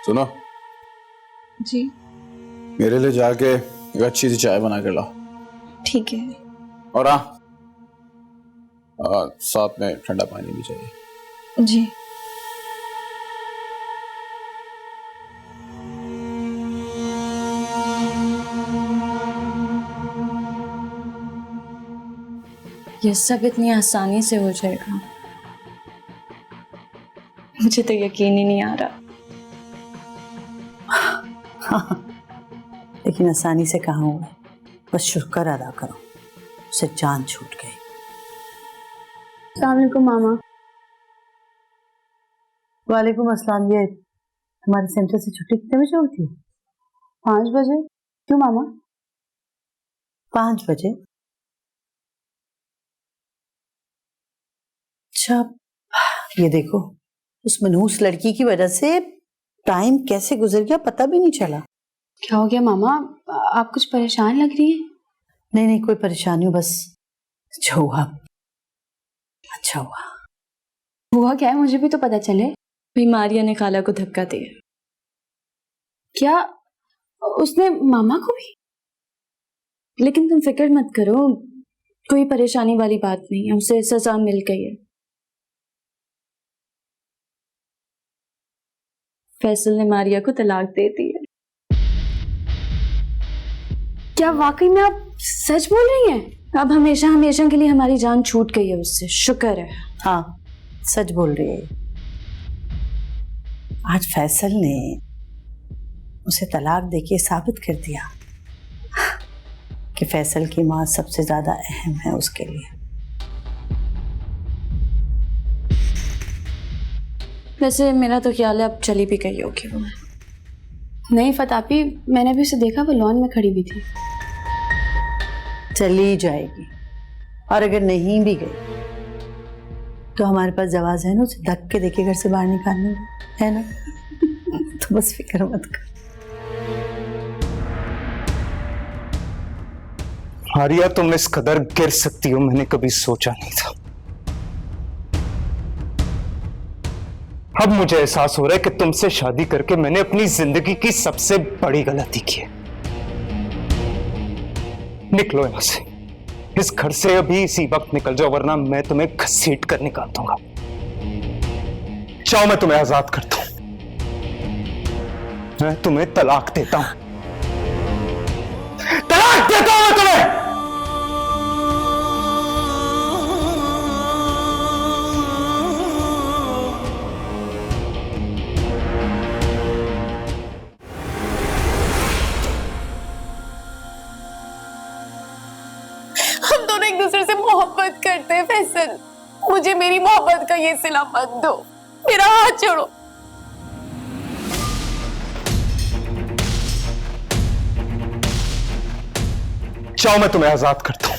सुनो जी मेरे लिए जाके एक अच्छी सी चाय बना के लाओ। ठीक है। और हाँ, साथ में ठंडा पानी भी चाहिए। जी ये सब इतनी आसानी से हो जाएगा, मुझे तो यकीन ही नहीं आ रहा। लेकिन आसानी से कहाँ हुआ, बस शुक्र अदा करो उसे जान छूट गई। अस्सलाम वालेकुम मामा। वालेकुम अस्सलाम। ये हमारे सेंटर से छुट्टी कितने बजे होती है? 5 बजे। क्यों मामा? 5 बजे? अच्छा, ये देखो उस मनहूस लड़की की वजह से टाइम कैसे गुजर गया पता भी नहीं चला। क्या हो गया मामा? आप कुछ परेशान लग रही हैं। नहीं नहीं, कोई परेशानी हो, बस जो हुआ अच्छा हुआ। हुआ क्या है मुझे भी तो पता चले। बीमारिया ने खाला को धक्का दिया। क्या उसने मामा को भी? लेकिन तुम फिक्र मत करो, कोई परेशानी वाली बात नहीं है, उसे सजा मिल गई है। फैसल ने मारिया को तलाक दे दी है। क्या वाकई में आप सच बोल रही हैं? अब हमेशा हमेशा के लिए हमारी जान छूट गई है उससे, शुक्र है। हाँ सच बोल रही है। आज फैसल ने उसे तलाक देके साबित कर दिया कि फैसल की माँ सबसे ज्यादा अहम है उसके लिए। वैसे मेरा तो ख्याल है अब चली भी गई होगी वो। नहीं फतापी, मैंने भी उसे देखा, वो लॉन में खड़ी भी थी। चली जाएगी, और अगर नहीं भी गई तो हमारे पास जवाब है ना उसे धक्के देके घर से बाहर निकालने का, है ना? तो बस फिक्र मत कर। आर्या, तुम इस कदर गिर सकती हो मैंने कभी सोचा नहीं था। अब मुझे एहसास हो रहा है कि तुमसे शादी करके मैंने अपनी जिंदगी की सबसे बड़ी गलती की है। निकलो यहां से, इस घर से अभी इसी वक्त निकल जाओ, वरना मैं तुम्हें घसीट कर निकाल दूंगा। चाहो मैं तुम्हें आजाद करता हूं, मैं तुम्हें तलाक देता हूं, तलाक देता हूं मैं तुम्हें। हम दोनों एक दूसरे से मोहब्बत करते हैं फैसल, मुझे मेरी मोहब्बत का ये सिला मत दो, मेरा हाथ छोड़ो। चाहो मैं तुम्हें आजाद करता हूं,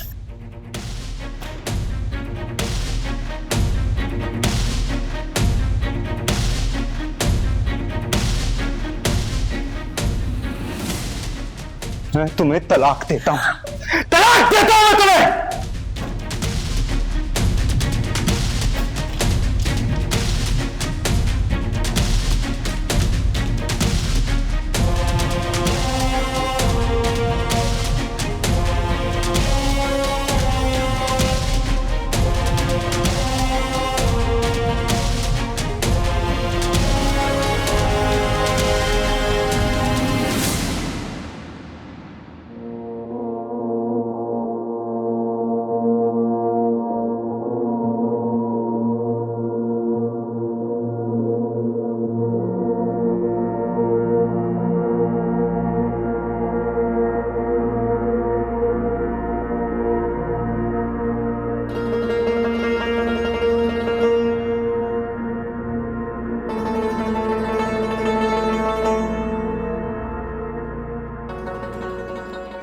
मैं तुम्हें तलाक देता हूं, तलाक देता हूं मैं तुम्हें।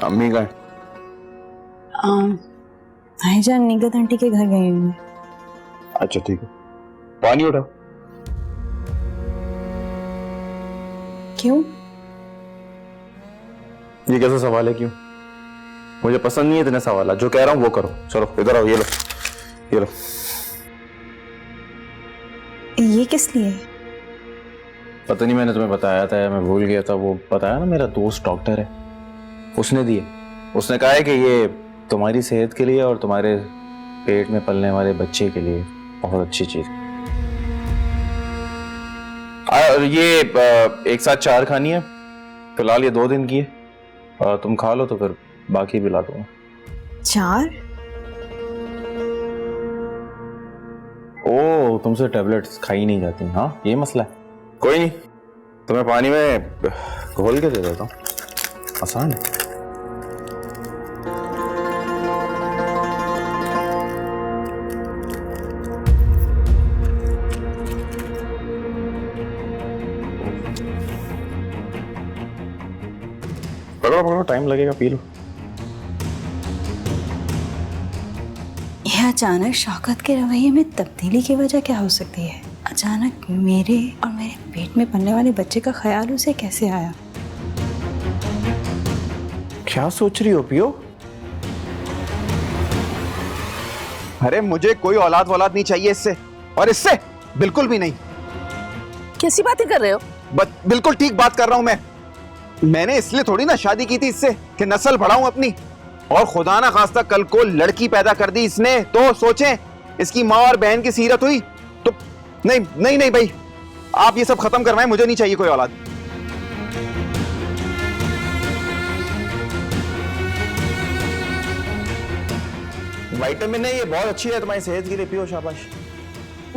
अम्मी का भाईजान निगत आंटी के घर गई हूँ। अच्छा ठीक है, पानी उठाओ। क्यों? ये कैसा सवाल है? क्यों? मुझे पसंद नहीं है इतने सवाल, जो कह रहा हूँ वो करो। चलो इधर आओ, ये लो ये लो। ये किस लिए? पता नहीं मैंने तुम्हें बताया था या मैं भूल गया था, वो बताया ना मेरा दोस्त डॉक्टर है, उसने दिए। उसने कहा है कि ये तुम्हारी सेहत के लिए और तुम्हारे पेट में पलने वाले बच्चे के लिए बहुत अच्छी चीज है। ये एक साथ 4 खानी है, फिलहाल ये 2 दिन की है। तुम खा लो तो फिर बाकी भी ला दूंगा। 4? ओ, तुमसे टेबलेट्स खाई नहीं जाती। हाँ, ये मसला है। कोई नहीं, तुम्हें पानी में घोल के दे देता हूँ, आसान है। पकड़ो पकड़ो, टाइम लगेगा, पी लो। यह अचानक शौकत के रवैये में तब्दीली की वजह क्या हो सकती है? अचानक मेरे और मेरे पेट में पलने वाले बच्चे का ख्याल उसे कैसे आया? क्या सोच रही हो पियो? अरे मुझे कोई औलाद वौलाद नहीं चाहिए इससे, और इससे बिल्कुल भी नहीं। कैसी बातें कर रहे हो? बिल्कुल ठीक बात कर रहा हूं मैं। मैंने इसलिए थोड़ी ना शादी की थी इससे कि नस्ल बढ़ाऊं अपनी, और खुदा ना खास्ता कल को लड़की पैदा कर दी इसने तो सोचें इसकी माँ और बहन की सीरत हुई तो। नहीं नहीं नहीं भाई, आप ये सब खत्म करवाएं, मुझे नहीं चाहिए कोई औलाद। विटामिन है, ये बहुत अच्छी है तुम्हारी सेहत के लिए, पियो, शाबाश।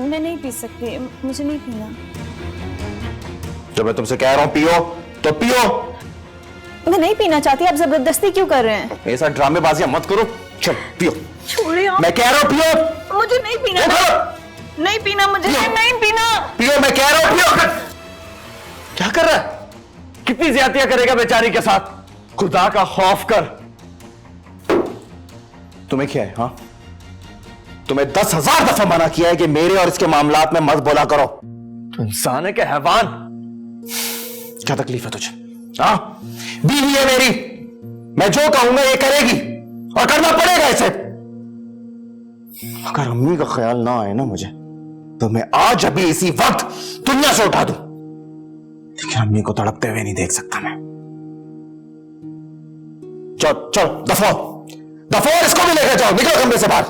मैं नहीं पी सकती, मुझे नहीं पीना। जब मैं तुमसे कह रहा हूँ पियो तो पियो। मैं नहीं पीना चाहती, आप जबरदस्ती क्यों कर रहे हैं? ऐसा ड्रामेबाजियां मत करो, चल पियो। छोड़िए आप। मैं कह रहा हूँ पियो। मुझे नहीं पीना। नहीं पीना मुझे, नहीं पीना। पियो, मैं कह रहा हूँ पियो। क्या कर रहा है? कितनी ज्यादतियां करेगा बेचारी के साथ? खुदा का खौफ कर। तुम्हें क्या है? हाँ, तुम्हें 10,000 दफा मना किया है कि मेरे और इसके मामलात में मत बोला करो। तो इंसान है क्या हैवान? क्या तकलीफ है तुझे? हाँ, बीवी है मेरी, मैं जो कहूंगा ये करेगी और करना पड़ेगा इसे। अगर अम्मी का ख्याल ना आए ना मुझे, तो मैं आज अभी इसी वक्त दुनिया से उठा दूं, लेकिन अम्मी को तड़पते हुए नहीं देख सकता मैं। चल चल, दफो दफो, इसको भी लेकर जाओ, निकलो कमरे से बाहर।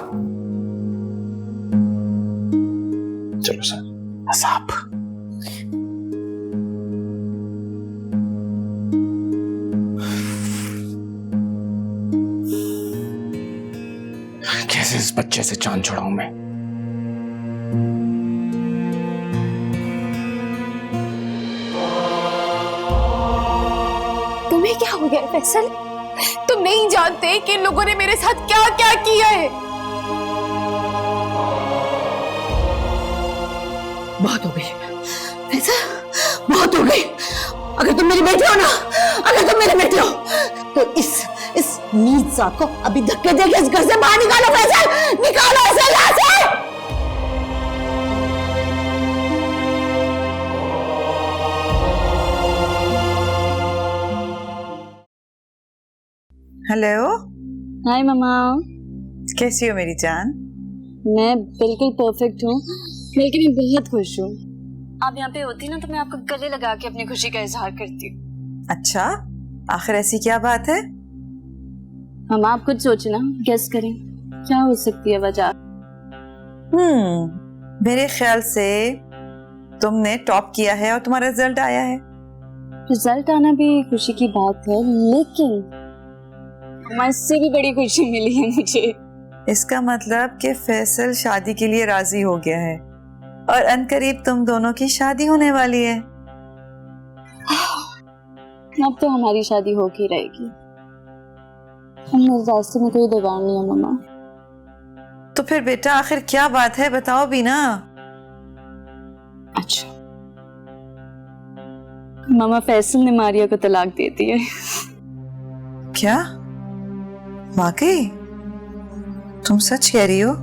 चलो सर, असाब। कैसे इस बच्चे से जान छुड़ाऊं मैं? तुम्हें क्या हो गया फैसल? तुम नहीं जानते कि इन लोगों ने मेरे साथ क्या क्या किया है। बहुत हो गई फैसल, बहुत हो गई। अगर तुम मेरी बेटी हो ना, अगर तुम मेरी बेटी हो तो इस नीच जात को अभी धक्के देके इस घर से बाहर निकालो फैसल, निकालो इसे यहाँ से। हेलो, हाय मम्मा। कैसी हो मेरी जान? मैं बिल्कुल परफेक्ट हूँ, बल्कि मैं बहुत खुश हूँ। आप यहाँ पे होती ना तो मैं आपको गले लगा के अपनी खुशी का इजहार करती हूँ। अच्छा, आखिर ऐसी क्या बात है? हम आप खुद सोचे ना, गेस करें क्या हो सकती है वजह। मेरे ख्याल से तुमने टॉप किया है और तुम्हारा रिजल्ट आया है। रिजल्ट आना भी खुशी की बात है, लेकिन हमारे से भी बड़ी खुशी मिली है मुझे। इसका मतलब कि फैसल शादी के लिए राजी हो गया है और अनकरीब तुम दोनों की शादी होने वाली है। अब तो हमारी शादी हो के रहेगी। हम रास्ते में कोई दीवार नहीं है मम्मा। तो फिर बेटा आखिर क्या बात है, बताओ भी ना। अच्छा मामा, फैसल ने मारिया को तलाक दे दी है। क्या? वाकई? तुम सच कह रही हो?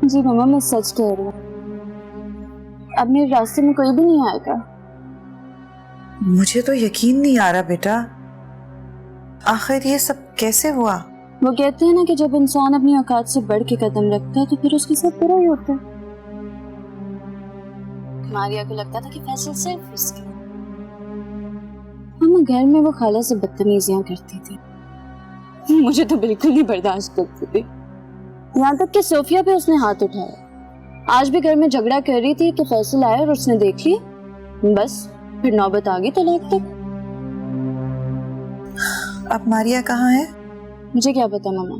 जी मामा, मैं सच कह रही हूँ। अब मेरे रास्ते में कोई भी नहीं आएगा। मुझे तो यकीन नहीं आ रहा बेटा, आखिर ये सब कैसे हुआ? वो कहते हैं ना कि जब इंसान अपनी औकात से बढ़ के कदम रखता है तो फिर उसके साथ बुरा ही होता है। मारिया को लगता था कि फैसल सिर्फ उसका। हम घर में वो खाला से बदतमीजियां करती थी, मुझे तो बिल्कुल नहीं बर्दाश्त करती थी। यहाँ तक कि सोफिया पे उसने हाथ उठाया। आज भी घर में झगड़ा कर रही थी कि फैसल आया और उसने देख ली, बस फिर नौबत आ गई तलाक तक। अब मारिया कहाँ है? मुझे क्या पता मामा,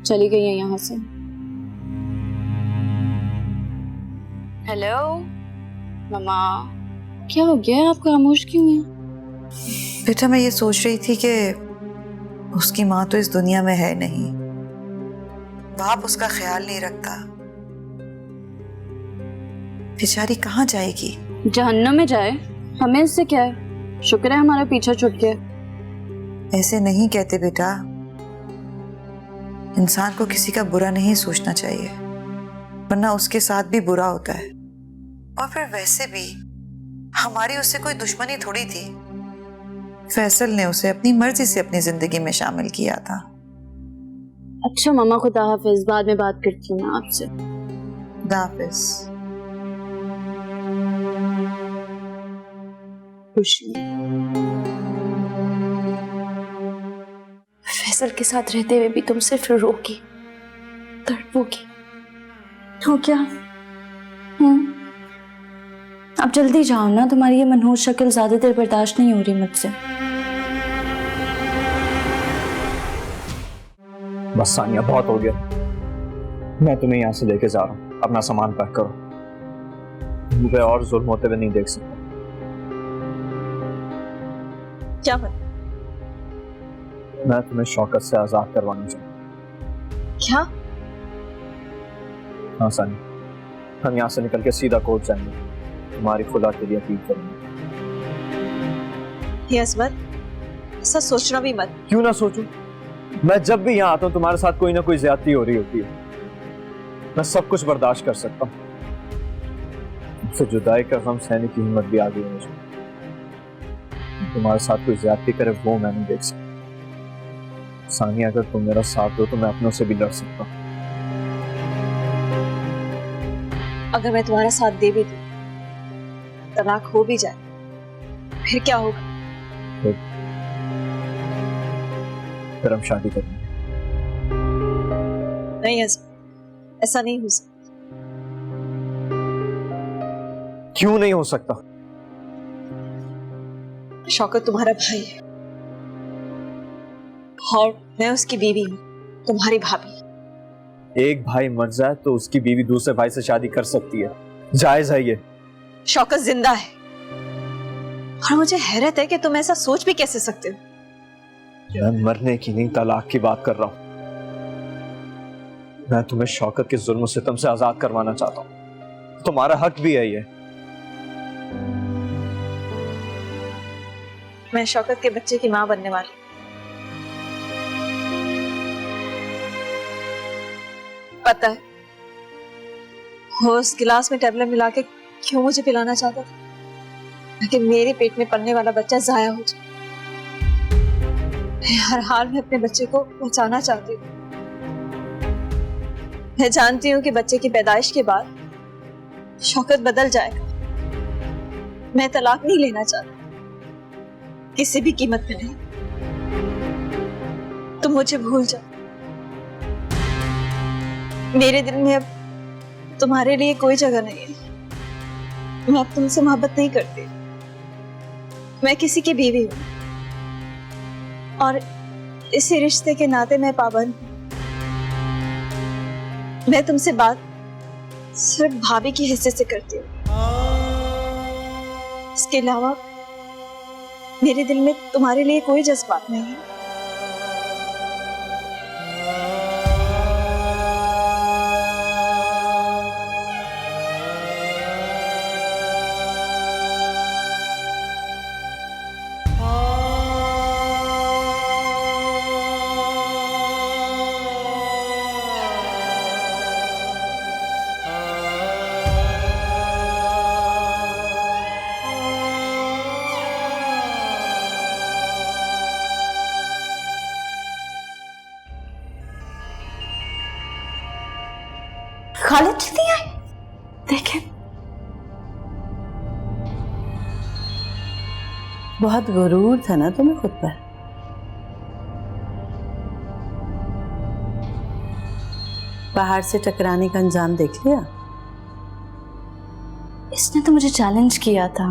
चली गई है यहाँ से। हेलो मामा, क्या हो गया, आप खामोश क्यों हैं? बेटा मैं ये सोच रही थी कि उसकी माँ तो इस दुनिया में है नहीं, बाप उसका ख्याल नहीं रखता, बेचारी कहाँ जाएगी? जहन्नम में जाए, हमें इससे क्या है, शुक्र है हमारा पीछा छूट गया। ऐसे नहीं कहते बेटा, इंसान को किसी का बुरा नहीं सोचना चाहिए, वरना उसके साथ भी बुरा होता है। और फिर वैसे भी हमारी उससे कोई दुश्मनी थोड़ी थी, फैसल ने उसे अपनी मर्जी से अपनी जिंदगी में शामिल किया था। अच्छा मामा, खुदा हाफिज, बाद में बात करती हूँ मैं आपसे। खुदा हाफिज। खुशी। फैसल के साथ रहते हुए भी तुम सिर्फ रोगी, तड़पोगी, हो क्या? अब जल्दी जाओ ना, तुम्हारी ये मनहूस शक्ल ज्यादा देर बर्दाश्त नहीं हो रही मुझसे। बस सानिया, बहुत हो गया। मैं तुम्हें यहाँ से लेके जा रहा हूँ, अपना सामान पैक करो। मुझे और जुल्म होते हुए नहीं देख सकता। क्या बात? मैं तुम्हें शौकत से आजाद करवाना चाहूँ। क्या? हाँ सानिया, हम यहाँ से निकल के सीधा कोर्ट जाएंगे, तुम्हारी खुदा के लिए अपील करेंगे। ये असमत, ऐसा सोचना भी मत। क्यों ना सोचूं? मैं जब भी यहाँ आता हूँ तुम्हारे साथ कोई ना कोई ज्यादती हो रही होती है। मैं सब कुछ बर्दाश्त कर सकता हूँ, तुमसे जुदाई का गम सहने की हिम्मत भी आ गई है मुझे। तुम्हारे साथ कोई ज्यादती करे वो मैं नहीं देख सकता। सानिया, अगर तुम मेरा साथ दो तो मैं अपनों से भी लड़ सकता हूँ। अगर मैं तुम्हारा साथ दे भी दूं, तलाक हो भी जाए, फिर क्या होगा? फिर हम शादी करेंगे। नहीं असमत, ऐसा नहीं हो सकता। क्यों नहीं हो सकता? शौकत तुम्हारा भाई है और मैं उसकी बीवी हूँ, तुम्हारी भाभी। एक भाई मर जाए तो उसकी बीवी दूसरे भाई से शादी कर सकती है, जायज है ये। शौकत जिंदा है और मुझे हैरत है कि तुम ऐसा सोच भी कैसे सकते हो। मैं मरने की नहीं, तलाक की बात कर रहा हूं। मैं तुम्हें शौकत के जुल्म सितम से आजाद करवाना चाहता हूं, तुम्हारा हक भी है ये। मैं शौकत के बच्चे की मां बनने वाली। पता है वो उस गिलास में टैबलेट मिला के क्यों मुझे पिलाना चाहता था, ताकि मेरे पेट में पलने वाला बच्चा जाया हो जाए। मैं हर हाल में अपने बच्चे को बचाना चाहती हूँ। मैं जानती हूँ कि बच्चे की पैदाइश के बाद शौकत बदल जाएगा। मैं तलाक नहीं लेना चाहती, किसी भी कीमत पे नहीं। तुम मुझे भूल जाओ। मेरे दिल में अब तुम्हारे लिए कोई जगह नहीं है। मैं अब तुमसे मोहब्बत नहीं करती। मैं किसी की बीवी हूं और इसी रिश्ते के नाते मैं पाबंद हूं। मैं तुमसे बात सिर्फ भाभी की हिस्से से करती हूँ। इसके अलावा मेरे दिल में तुम्हारे लिए कोई जज्बात नहीं है। खालिद जल्दी आए, देखें बहुत गुरूर था ना तुम्हें खुद पर। बाहर से टकराने का अंजाम देख लिया। इसने तो मुझे चैलेंज किया था,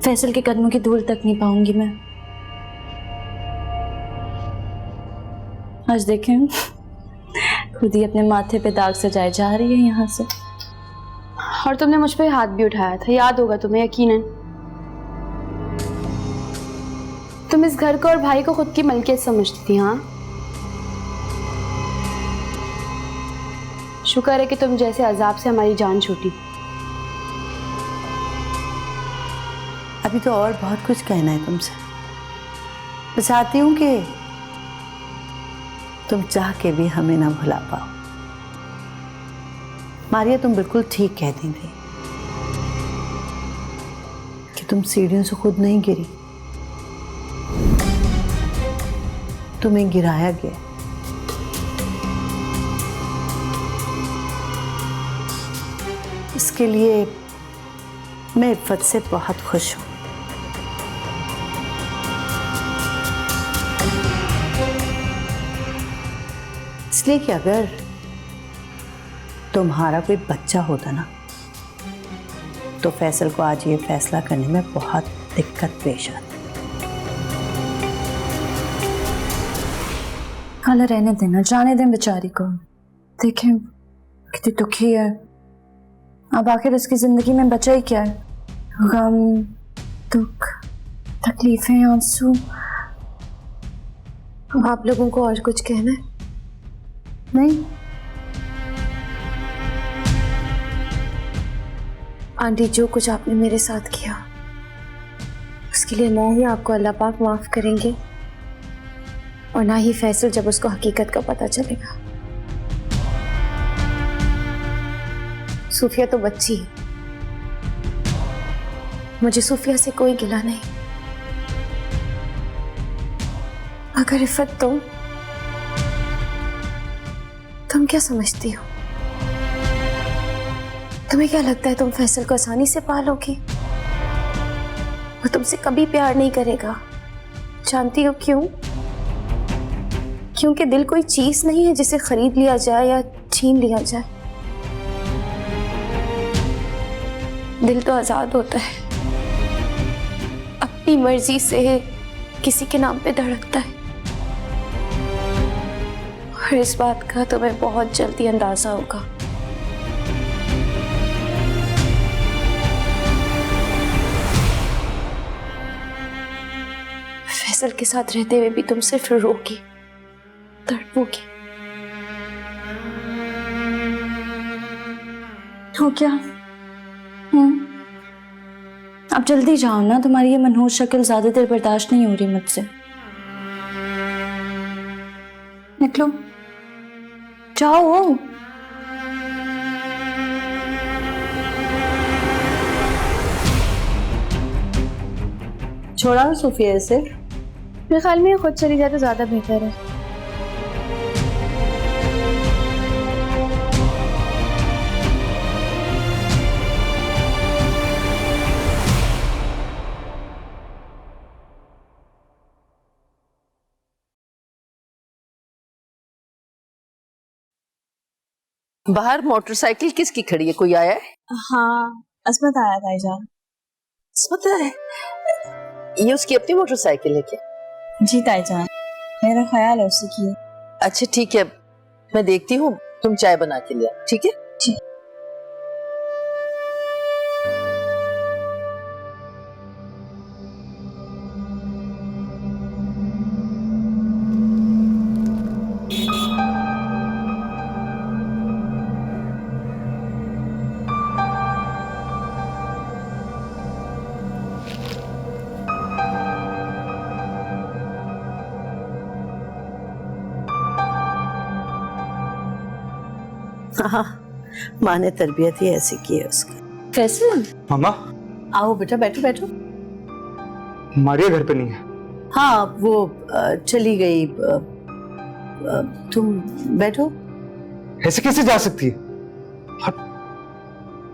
फैसल के कदमों की धूल तक नहीं पाऊंगी मैं। आज देखें खुद ही अपने माथे पे दाग सजाए जा रही है यहाँ से। और तुमने मुझ पे हाथ भी उठाया था, याद होगा तुम्हें यकीनन। तुम इस घर को और भाई को खुद की मलकियत समझती थी। हाँ, शुक्र है कि तुम जैसे अजाब से हमारी जान छूटी। अभी तो और बहुत कुछ कहना है तुमसे। मैं चाहती हूं कि तुम चाह के भी हमें ना भुला पाओ। मारिया, तुम बिल्कुल ठीक कहती थी कि तुम सीढ़ियों से खुद नहीं गिरी, तुम्हें गिराया गया। इसके लिए मैं इफ़्फ़त से बहुत खुश हूं। इसलिए कि अगर तुम्हारा कोई बच्चा होता ना, तो फैसल को आज ये फैसला करने में बहुत दिक्कत पेश आती। खाला रहने देना, जाने दें बेचारी को। देखें कितनी दुखी है। अब आखिर उसकी जिंदगी में बचा ही क्या है? गम, दुख, तकलीफें, आंसू। आप लोगों को और कुछ कहना है? नहीं, आंटी, जो कुछ आपने मेरे साथ किया उसके लिए ना ही आपको अल्लाह पाक माफ करेंगे और ना ही फैसल जब उसको हकीकत का पता चलेगा। सूफिया तो बच्ची है, मुझे सूफिया से कोई गिला नहीं। अगर इफ़्फ़त तुम क्या समझती हो? तुम्हें क्या लगता है तुम फैसल को आसानी से पालोगी? वो तुमसे कभी प्यार नहीं करेगा। जानती हो क्यों? क्योंकि दिल कोई चीज नहीं है जिसे खरीद लिया जाए या छीन लिया जाए। दिल तो आजाद होता है, अपनी मर्जी से किसी के नाम पे धड़कता है। और इस बात का तुम्हें बहुत जल्दी अंदाजा होगा। फैसल के साथ रहते हुए भी तुम सिर्फ रोगी, तड़पोगी। हो क्या? अब जल्दी जाओ ना, तुम्हारी ये मनहूस शक्ल ज्यादा देर बर्दाश्त नहीं हो रही मुझसे। निकलो, जाओ। छोड़ा सूफिया इसे। मेरे ख्याल में ये खुद चली जाए तो ज्यादा बेहतर है। बाहर मोटरसाइकिल किसकी खड़ी है? कोई आया है? हाँ, अस्मत आया था जान। अस्मत है? ये उसकी अपनी मोटरसाइकिल है क्या? जी ताईजान, मेरा ख्याल है उसी की है। अच्छा ठीक है, मैं देखती हूँ, तुम चाय बना के लिया। ठीक है जी। हाँ, माँ ने तरबियत ही ऐसी की है उसकी। फैसल, मामा, आओ बेटा, बैठो बैठो। मारिया घर पे नहीं है। हाँ, वो चली गई। तुम बैठो। ऐसे कैसे जा सकती है?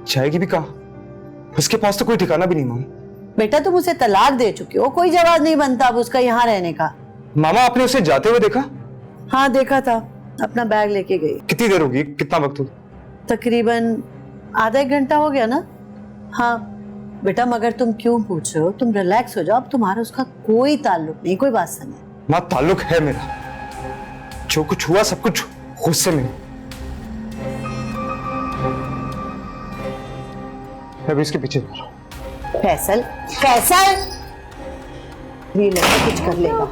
जाएगी भी कहाँ? उसके पास तो कोई ठिकाना भी नहीं मामा। बेटा तुम उसे तलाक दे चुके हो, कोई जवाब नहीं बनता अब उसका यहाँ रहने का। मामा आपने उसे जाते हुए देखा? हाँ देखा था, अपना बैग लेके गई। कितनी देर होगी, कितना वक्त होगा? तकरीबन आधा एक घंटा हो गया ना। हाँ बेटा मगर तुम क्यों पूछ रहे हो, तुम रिलैक्स हो जाओ, अब तुम्हारा उसका कोई ताल्लुक नहीं, कोई वास्ता नहीं। माँ ताल्लुक है मेरा, जो कुछ हुआ सब कुछ गुस्से में। अभी इसके पीछे फैसल, फैसल ये लड़का कुछ कर लेगा,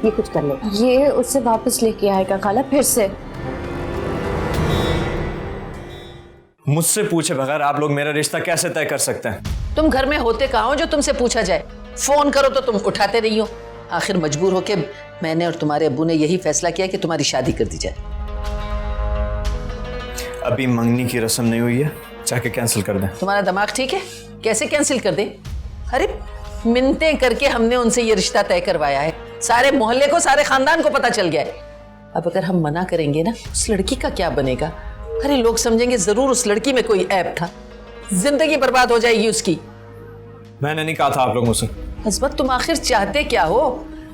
ये कुछ कर लेगा। ये उससे वापस लेके आएगा खाला फिर से। मुझसे पूछे बगैर आप लोग मेरा रिश्ता कैसे तय कर सकते हैं? तुम घर में होते कहाँ हो जो तुमसे पूछा जाए? फोन करो तो तुम उठाते नहीं हो। आखिर मजबूर होके मैंने और तुम्हारे अब्बू ने यही फैसला किया कि तुम्हारी शादी कर दी जाए। अभी मंगनी की रस्म नहीं हुई है, जाके कैंसिल कर दें। तुम्हारा दिमाग ठीक है? कैसे कैंसिल कर दें? अरे मिन्नतें करके हमने उनसे ये रिश्ता तय करवाया है, सारे मोहल्ले को, सारे खानदान को पता चल गया है। अब अगर हम मना करेंगे ना, उस लड़की का क्या बनेगा? अरे लोग समझेंगे जरूर उस लड़की में कोई ऐब था, जिंदगी बर्बाद हो जाएगी उसकी। मैंने नहीं कहा था आप लोगों से। हस्बत तुम आखिर चाहते क्या हो?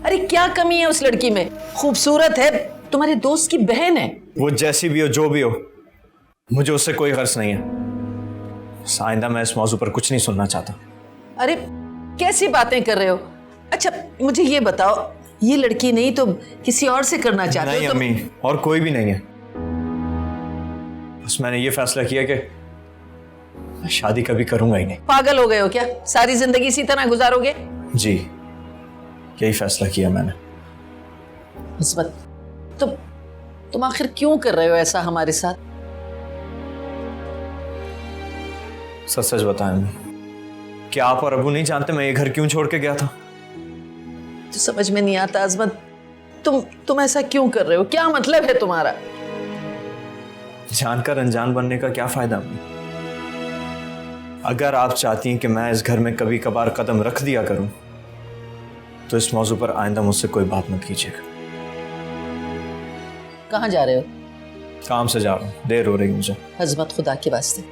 अरे क्या कमी है उस लड़की में? खूबसूरत है, तुम्हारे दोस्त की बहन है। वो जैसी भी हो, जो भी हो, मुझे उससे कोई गर्ज नहीं है। आइंदा मैं इस मौजू पर कुछ नहीं सुनना चाहता। अरे कैसी बातें कर रहे हो? अच्छा मुझे ये बताओ, ये लड़की नहीं तो किसी और से करना चाहते हो? नहीं अम्मी, और कोई भी नहीं है। बस मैंने ये फैसला किया कि मैं शादी कभी करूंगा ही नहीं। पागल हो गए हो क्या? सारी जिंदगी इसी तरह गुजारोगे? जी, यही फैसला किया मैंने। हस्बत तुम आखिर क्यों कर रहे हो ऐसा हमारे साथ? सच सच बताएं अम्मी, क्या आप और अबू नहीं जानते मैं ये घर क्यों छोड़ के गया था? तो समझ में नहीं आता अजमत, तुम ऐसा क्यों कर रहे हो? क्या मतलब है तुम्हारा? जानकर अनजान बनने का क्या फायदा अम्मी? अगर आप चाहती हैं कि मैं इस घर में कभी कभार कदम रख दिया करूं, तो इस मौजू पर आइंदा मुझसे कोई बात मत कीजिएगा। कहाँ जा रहे हो? काम से जा रहा हूं, देर हो रही मुझे। हजमत खुदा के वास्ते,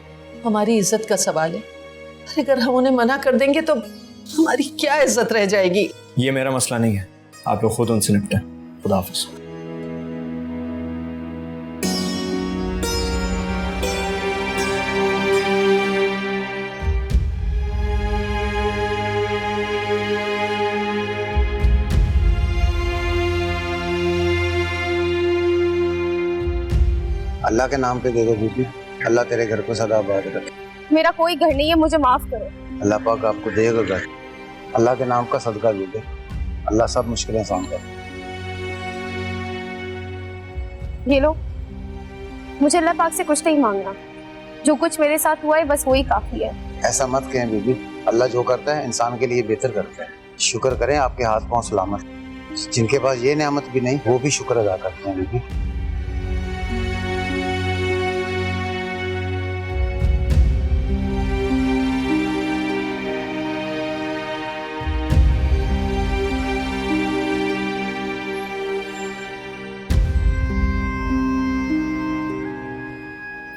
हमारी इज्जत का सवाल है। अरे अगर हम उन्हें मना कर देंगे तो हमारी क्या इज्जत रह जाएगी? ये मेरा मसला नहीं है, आप लोग खुद उनसे निपटें। खुदा हाफिज। अल्लाह के नाम पे दे दो बीबी, अल्लाह तेरे घर को सदा आबाद रखे। मेरा कोई घर नहीं है, मुझे माफ करो। अल्लाह पाक आपको देगा घर, अल्लाह के नाम का सदका दे दे, अल्लाह सब मुश्किलें आसान करे। ये लो, मुझे अल्लाह पाक से कुछ नहीं मांगना, जो कुछ मेरे साथ हुआ है बस वही काफी है। ऐसा मत कहें बीबी, अल्लाह जो करता है इंसान के लिए बेहतर करता है। शुक्र करें आपके हाथ पांव सलामत, जिनके पास ये नेमत भी नहीं वो भी शुक्र अदा करते हैं बीबी।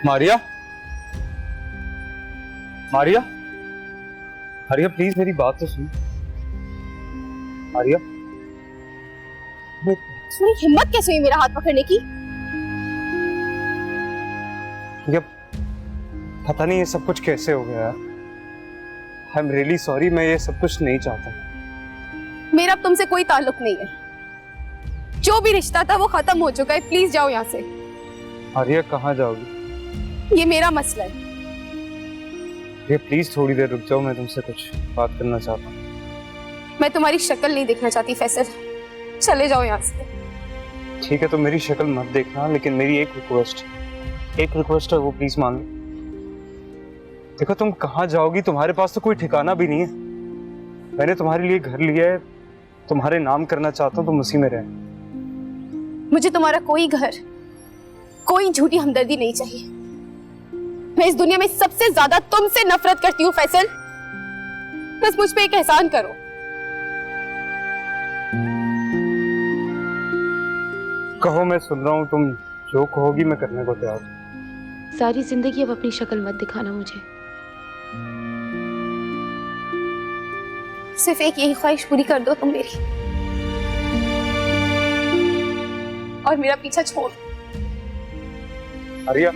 मारिया, मारिया, मारिया प्लीज मेरी बात तो सुन। मारिया, तुम्हारी हिम्मत कैसे हुई मेरा हाथ पकड़ने की? ये पता नहीं ये सब कुछ कैसे हो गया। आई एम रियली सॉरी, मैं ये सब कुछ नहीं चाहता। मेरा अब तुमसे कोई ताल्लुक नहीं है, जो भी रिश्ता था वो खत्म हो चुका है। प्लीज जाओ यहाँ से। मारिया कहाँ जाओगी? ये मेरा मसला है। ये प्लीज थोड़ी देर रुक जाओ, मैं तुमसे कुछ बात करना चाहता हूँ। मैं तुम्हारी शक्ल नहीं देखना चाहती फैसल, चले जाओ यहाँ से। ठीक है तो मेरी शक्ल मत देखना, लेकिन मेरी एक रिक्वेस्ट है, वो प्लीज मान लो। देखो तुम कहाँ जाओगी, तुम्हारे पास तो कोई ठिकाना भी नहीं है। मैंने तुम्हारे लिए घर लिया है, तुम्हारे नाम करना चाहता हूँ, तुम उसी में रह। मुझे तुम्हारा कोई घर, कोई झूठी हमदर्दी नहीं चाहिए। मैं इस दुनिया में सबसे ज्यादा तुमसे नफरत करती हूँ फैसल, बस मुझ पे एक एहसान करो। कहो, मैं सुन रहा हूँ, तुम जो कहोगी मैं करने को तैयार हूँ। सारी जिंदगी अब अपनी शक्ल मत दिखाना मुझे। सिर्फ एक यही ख्वाहिश पूरी कर दो तुम मेरी, और मेरा पीछा छोड़। आर्या,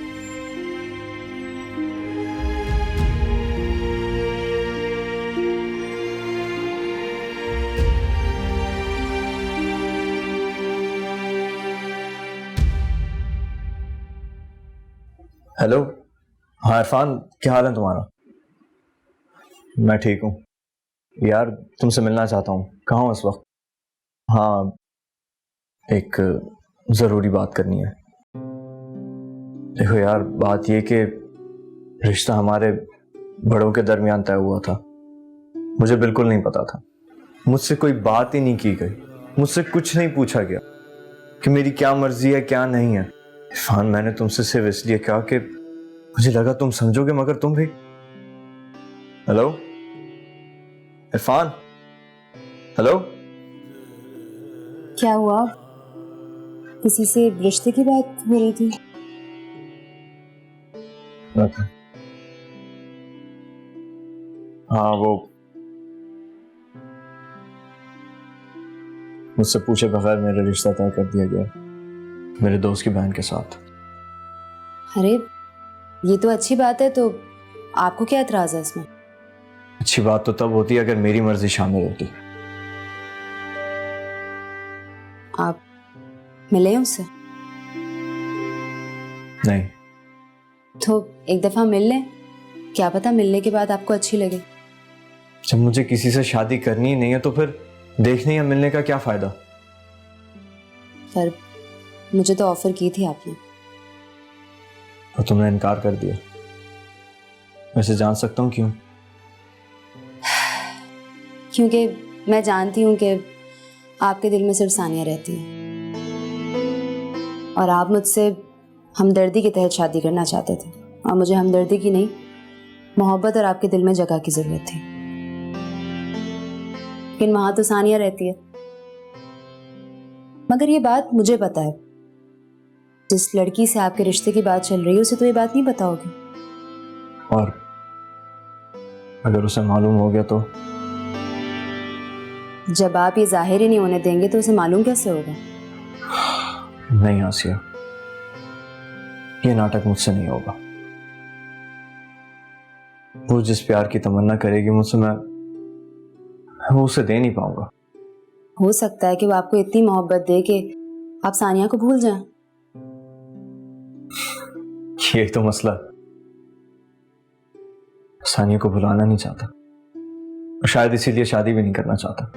हेलो। हाँ इरफान, क्या हाल है तुम्हारा? मैं ठीक हूँ यार, तुमसे मिलना चाहता हूँ। कहाँ हो इस वक्त? हाँ, एक ज़रूरी बात करनी है। देखो यार, बात ये कि रिश्ता हमारे बड़ों के दरमियान तय हुआ था। मुझे बिल्कुल नहीं पता था, मुझसे कोई बात ही नहीं की गई, मुझसे कुछ नहीं पूछा गया कि मेरी क्या मर्जी है क्या नहीं है। इरफान, मैंने तुमसे सिर्फ इसलिए कहा कि मुझे लगा तुम समझोगे, मगर तुम भी। Hello Irfan, hello. क्या हुआ? किसी से रिश्ते की बात हो रही थी? हाँ, वो मुझसे पूछे बगैर मेरा रिश्ता तय कर दिया गया मेरे दोस्त की बहन के साथ। अरे ये तो अच्छी बात है, तो आपको क्या एतराज है इसमें? अच्छी बात तो तब होती है अगर मेरी मर्जी शामिल होती। आप मिले उससे? नहीं। तो एक दफा मिल लें, क्या पता मिलने के बाद आपको अच्छी लगे। जब मुझे किसी से शादी करनी ही नहीं है तो फिर देखने या मिलने का क्या फायदा? पर मुझे तो ऑफर की थी आपने। और तुमने इनकार कर दिया। वैसे जान सकता हूँ क्यों? क्योंकि मैं जानती हूँ कि आपके दिल में सिर्फ सानिया रहती है, और आप मुझसे हमदर्दी के तहत शादी करना चाहते थे, और मुझे हमदर्दी की नहीं, मोहब्बत और आपके दिल में जगह की जरूरत थी। लेकिन वहां तो सानिया रहती है। मगर ये बात मुझे पता है, जिस लड़की से आपके रिश्ते की बात चल रही है उसे तो ये बात नहीं पता होगी। और अगर उसे मालूम हो गया तो? जब आप ये जाहिर ही नहीं होने देंगे तो उसे मालूम कैसे होगा? नहीं आसिया, ये नाटक मुझसे नहीं होगा। वो जिस प्यार की तमन्ना करेगी मुझसे, मैं वो उसे दे नहीं पाऊंगा। हो सकता है कि वो आपको इतनी मोहब्बत दे कि आप सानिया को भूल जाएं। यही तो मसला है। सानिया को भुलाना नहीं चाहता, और शायद इसीलिए शादी भी नहीं करना चाहता।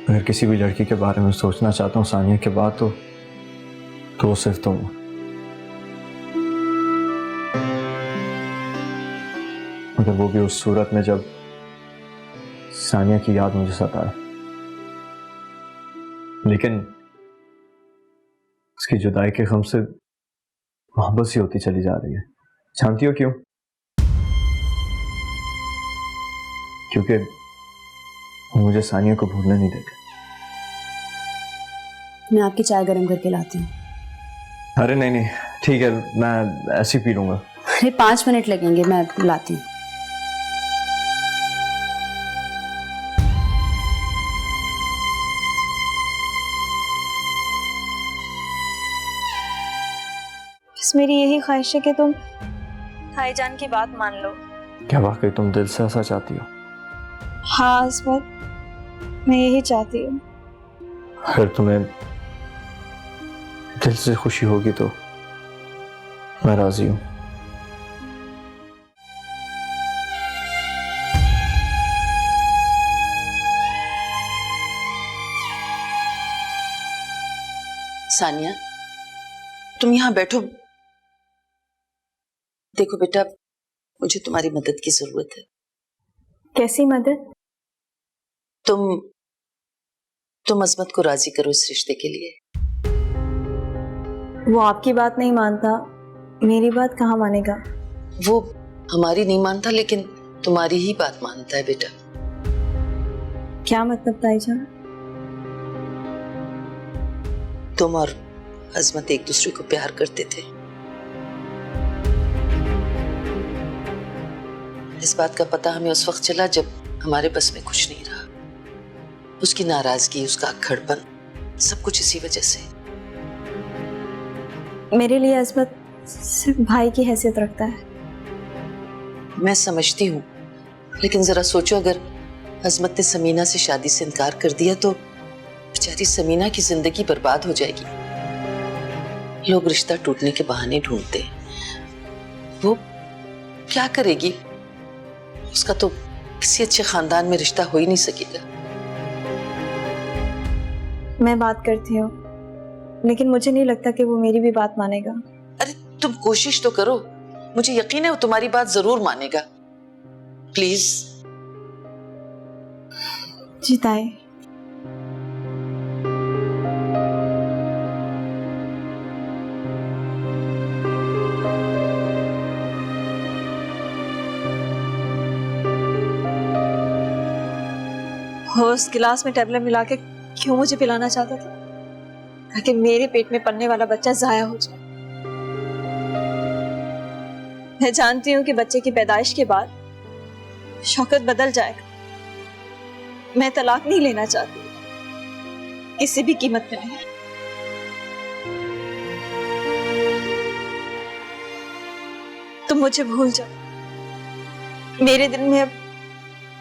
अगर किसी भी लड़की के बारे में सोचना चाहता हूँ सानिया के बाद, तो वो सिर्फ तुम हो। मगर वो भी उस सूरत में जब सानिया की याद मुझे सताए। लेकिन उसकी जुदाई के गम से मोहब्बत सी होती चली जा रही है। जानती हो क्यों? क्योंकि वो मुझे सानिया को भूलने नहीं देते। मैं आपकी चाय गर्म करके लाती हूँ। अरे नहीं नहीं, ठीक है, मैं ऐसे ही पी लूंगा। अरे 5 मिनट लगेंगे, मैं लाती हूँ। बस मेरी यही ख्वाहिश है कि तुम भाईजान की बात मान लो। क्या वाकई तुम दिल से ऐसा चाहती हो? हाँ इस्मत, मैं यही चाहती हूँ। अगर तुम्हें दिल से खुशी होगी तो मैं राजी हूँ। सानिया, तुम यहाँ बैठो। देखो बेटा, मुझे तुम्हारी मदद की जरूरत है। कैसी मदद? तुम अजमत को राजी करो इस रिश्ते के लिए। वो आपकी बात नहीं मानता, मेरी बात कहाँ मानेगा? वो हमारी नहीं मानता, लेकिन तुम्हारी ही बात मानता है बेटा। क्या मतलब ताईजान? तुम और अजमत एक दूसरे को प्यार करते थे। इस बात का पता हमें उस वक्त चला जब हमारे बस में कुछ नहीं रहा। उसकी नाराजगी, उसका अक्खड़पन, सब कुछ इसी वजह से। मेरे लिए अजमत सिर्फ भाई की हैसियत रखता है। मैं समझती हूँ, लेकिन जरा सोचो, अगर अजमत ने समीना से शादी से इनकार कर दिया तो बेचारी समीना की जिंदगी बर्बाद हो जाएगी। लोग रिश्ता टूटने के बहाने ढूंढते हैं। वो क्या करेगी? उसका तो किसी अच्छे खानदान में रिश्ता हो ही नहीं सकेगा। मैं बात करती हूँ, लेकिन मुझे नहीं लगता कि वो मेरी भी बात मानेगा। अरे तुम कोशिश तो करो, मुझे यकीन है वो तुम्हारी बात जरूर मानेगा। प्लीज। जी ताई। वो उस गिलास में टेबलेट मिला के क्यों मुझे पिलाना चाहता था? ताकि मेरे पेट में पलने वाला बच्चा जाया हो जाए। मैं जानती हूँ कि बच्चे की पैदाइश के बाद शौकत बदल जाएगा। मैं तलाक नहीं लेना चाहती, किसी भी कीमत में नहीं। तुम मुझे भूल जाओ। मेरे दिल में अब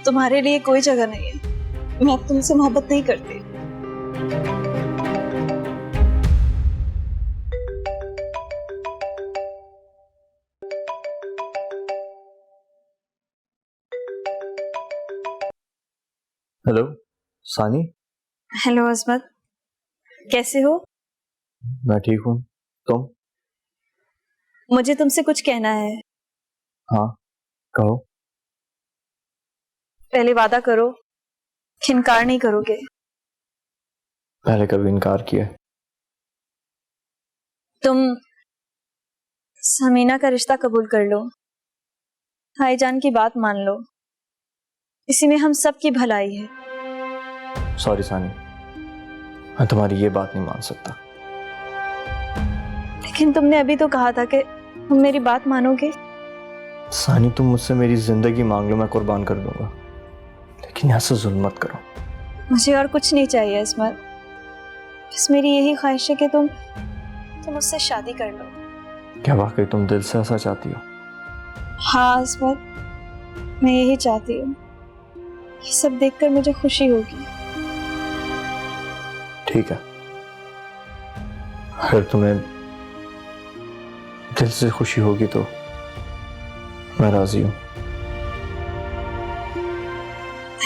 तुम्हारे लिए कोई जगह नहीं है। मैं अब तुमसे मोहब्बत नहीं करती। हेलो सानी। हेलो अजमत, कैसे हो? मैं ठीक हूँ, तुम? मुझे तुमसे कुछ कहना है। हाँ कहो। पहले वादा करो कि इनकार नहीं करोगे। पहले कभी इनकार किया? तुम समीना का रिश्ता कबूल कर लो, भाईजान की बात मान लो, इसी में हम सब की भलाई है। सॉरी सानी, मैं तुम्हारी ये बात नहीं मान सकता। लेकिन तुमने अभी तो कहा था कि तुम मेरी बात मानोगे। सानी तुम मुझसे मेरी जिंदगी मांग लो, मैं कुर्बान कर दूंगा, लेकिन यहाँ से जुल्म मत करो। मुझे और कुछ नहीं चाहिए अजमत, बस मेरी यही ख्वाहिश है कि तुम मुझसे शादी कर लो। क्या वाकई तुम दिल से ऐसा चाहती हो? हाँ अजमत, मैं यही चाहती हूँ। ये सब देखकर मुझे खुशी होगी। ठीक है, अगर तुम्हें दिल से खुशी होगी तो मैं राजी हूँ।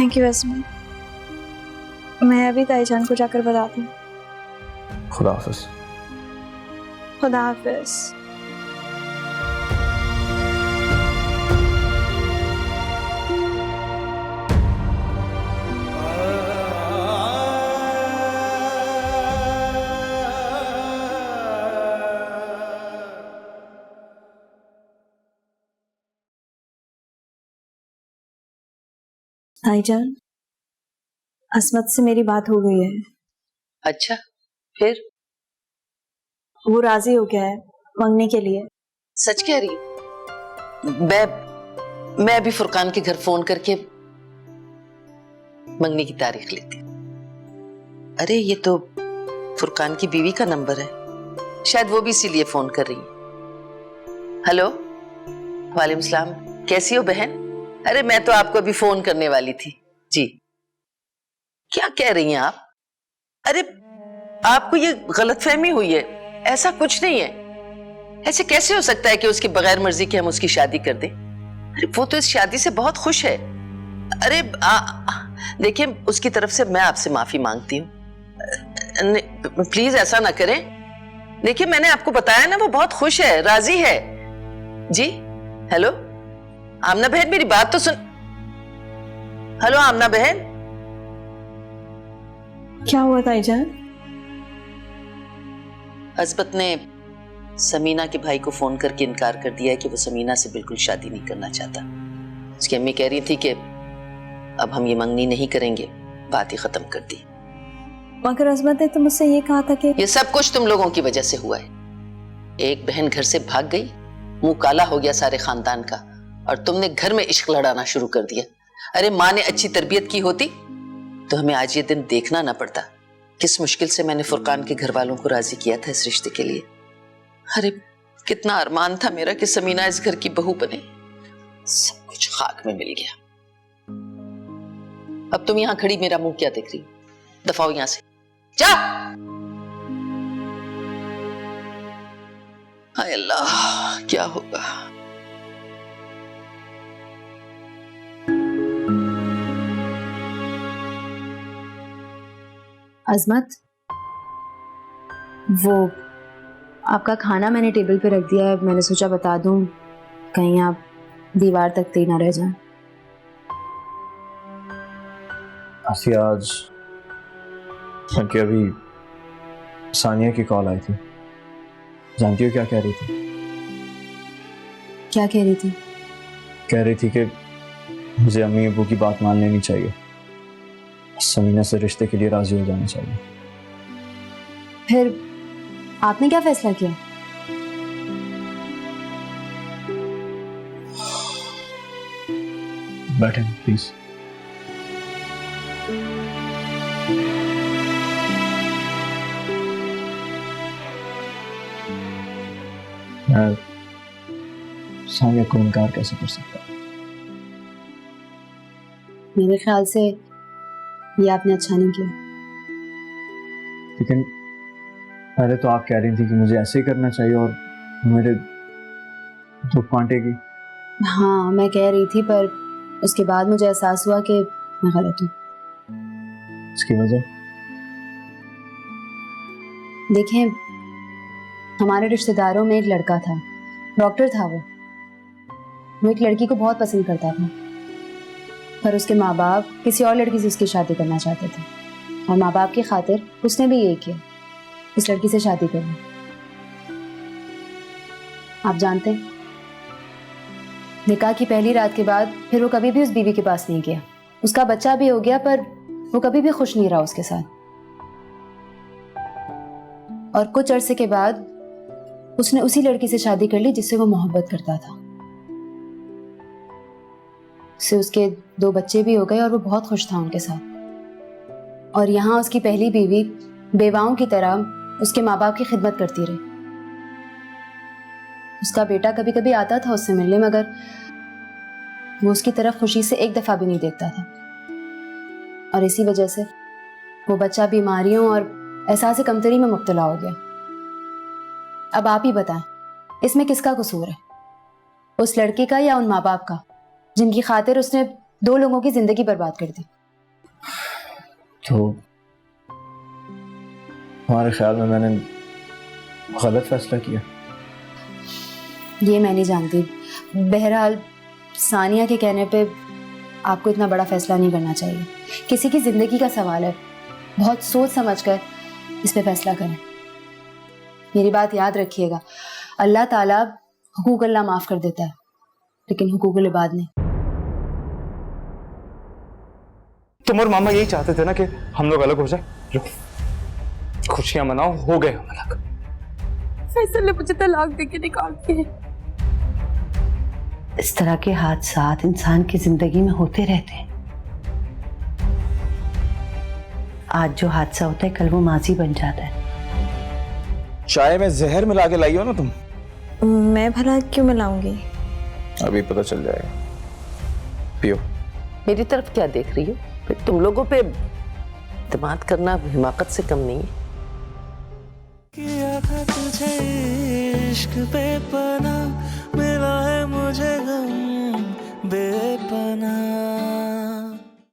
थैंक यू अजमत। मैं अभी ताईजान को जाकर बताती हूँ। खुदा हाफिज। खुदा हाफिज। ताईजान, असमत से मेरी बात हो गई है। अच्छा, फिर? वो राजी हो गया है मंगने के लिए। सच कह रही? मैं अभी फुरकान के घर फोन करके मंगनी की तारीख लेती हूँ। अरे ये तो फुरकान की बीवी का नंबर है, शायद वो भी इसीलिए फोन कर रही है। हेलो, वालेकुम सलाम, कैसी हो बहन? अरे मैं तो आपको अभी फोन करने वाली थी जी। क्या कह रही हैं आप? अरे आपको ये गलतफहमी हुई है, ऐसा कुछ नहीं है। ऐसे कैसे हो सकता है कि उसकी बगैर मर्जी के हम उसकी शादी कर दें? अरे वो तो इस शादी से बहुत खुश है। अरे देखिए, उसकी तरफ से मैं आपसे माफी मांगती हूँ, प्लीज ऐसा ना करें। देखिए मैंने आपको बताया ना, वो बहुत खुश है, राजी है जी। हेलो आमना बहन, मेरी बात तो सुन। हेलो आमना बहन। क्या हुआ ताईजान? अजमत ने समीना के भाई को फोन करके इनकार कर दिया है कि वो समीना से बिल्कुल शादी नहीं करना चाहता। उसकी अम्मी कह रही थी कि अब हम ये मंगनी नहीं करेंगे, बात ही खत्म कर दी। मगर अजमत ने तो मुझसे ये कहा था कि ये सब कुछ तुम लोगों की वजह से हुआ है। एक बहन घर से भाग गई, मुंह काला हो गया सारे खानदान का, और तुमने घर में इश्क लड़ाना शुरू कर दिया। अरे माँ ने अच्छी तरबियत की होती तो हमें आज ये दिन देखना ना पड़ता। किस मुश्किल से मैंने फुरकान के घर वालों को राजी किया था इस रिश्ते के लिए। अरे कितना अरमान था मेरा कि समीना इस घर की बहू बने, सब कुछ खाक में मिल गया। अब तुम यहाँ खड़ी मेरा मुंह क्या देख रही? दफाओ यहां से, जा। हाय अल्लाह, क्या होगा? अजमत, वो आपका खाना मैंने टेबल पे रख दिया है, मैंने सोचा बता दूं, कहीं आप दीवार तकते ही ना रह जाएं। आसिया, आज बल्कि अभी सानिया की कॉल आई थी। जानती हो क्या कह रही थी? क्या कह रही थी? कह रही थी कि मुझे अम्मी अबू की बात मान लेनी चाहिए, समीना से रिश्ते के लिए राजी हो जाना चाहिए। फिर आपने क्या फैसला किया? बैठे प्लीज। मैं सानिया को इनकार कैसे कर सकता? मेरे ख्याल से ये आपने अच्छा नहीं किया। लेकिन पहले तो आप कह रही थी कि मुझे ऐसे ही करना चाहिए और मेरे दुख बांटेगी। हाँ, मैं कह रही थी, पर उसके बाद मुझे एहसास हुआ कि मैं गलत हूँ। इसकी वजह? देखें, हमारे रिश्तेदारों में एक लड़का था, डॉक्टर था। वो एक लड़की को बहुत पसंद करता था, पर उसके माँ बाप किसी और लड़की से उसकी शादी करना चाहते थे, और माँ बाप की खातिर उसने भी यही किया, उस लड़की से शादी करनी। आप जानते हैं, निकाह की पहली रात के बाद फिर वो कभी भी उस बीवी के पास नहीं गया। उसका बच्चा भी हो गया, पर वो कभी भी खुश नहीं रहा उसके साथ। और कुछ अरसे के बाद उसने उसी लड़की से शादी कर ली जिससे वो मोहब्बत करता था। उससे उसके 2 बच्चे भी हो गए और वो बहुत खुश था उनके साथ। और यहाँ उसकी पहली बीवी बेवाओं की तरह उसके माँ बाप की खिदमत करती रही। उसका बेटा कभी कभी आता था उससे मिलने, मगर वो उसकी तरफ खुशी से एक दफा भी नहीं देखता था। और इसी वजह से वो बच्चा बीमारियों और एहसास कमतरी में मुब्तला हो गया। अब आप ही बताएं, इसमें किसका कसूर है? उस लड़के का या उन माँ बाप का, जिनकी खातिर उसने 2 लोगों की जिंदगी बर्बाद कर दी? तो हमारे ख्याल में मैंने गलत फैसला किया। ये मैं नहीं जानती। बहरहाल सानिया के कहने पे आपको इतना बड़ा फैसला नहीं करना चाहिए। किसी की जिंदगी का सवाल है, बहुत सोच समझ कर इस पे फैसला करें। मेरी बात याद रखिएगा, अल्लाह ताला हुकूक अल्लाह माफ कर देता है, लेकिन हुकूकुल इबाद नहीं। तुम और मामा यही चाहते थे ना कि हम लोग अलग हो जाए। लो, खुशियां मनाओ, हो गए हम अलग। फैसल ने मुझे तलाक देके निकाल दिया। इस तरह के हादसात इंसान की जिंदगी में होते रहते हैं। आज जो हादसा होता है कल वो माजी बन जाता है। चाय में जहर मिला के लाई हो ना तुम? मैं भला क्यों मिलाऊंगी? अभी पता चल जाएगा, पियो। मेरी तरफ क्या देख रही हो? फिर तुम लोगों पे इत्मीनान करना हिमाकत से कम नहीं है। किया था तुझे इश्क पे पना